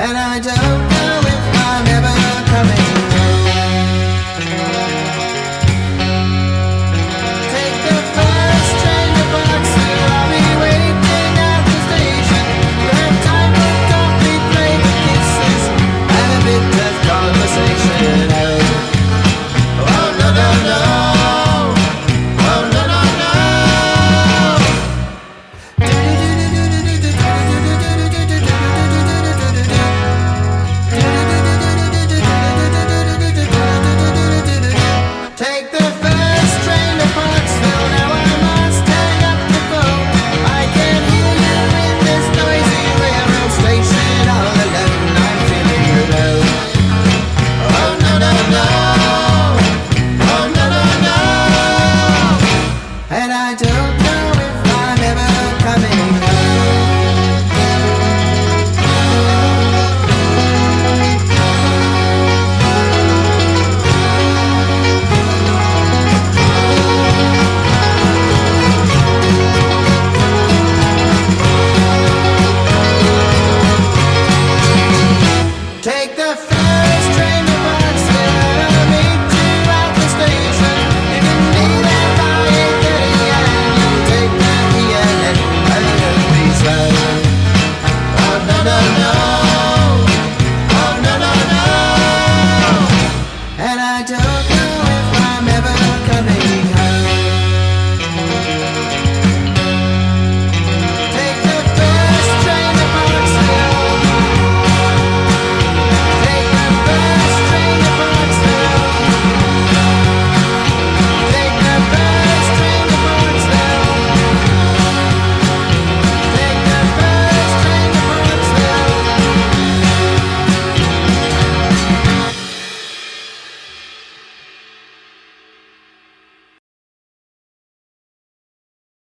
and I don't know if I'm ever coming home. Take the first train to Parksville, I'll be waiting at the station. We'll have time for coffee, play with kisses, and a bit of conversation. Oh no no no, oh no no no. Take the first train to Parksville, now I must hang up the phone. I can hear you in this noisy railroad station. All alone, I'm feeling alone. Oh no no no, oh no no no. And I don't know if I'm ever coming home. Take the first train to Parksville, I'll meet you at the station. You can be there by 8:30 and you'll take that ENN and it'll be slow. Oh no no no.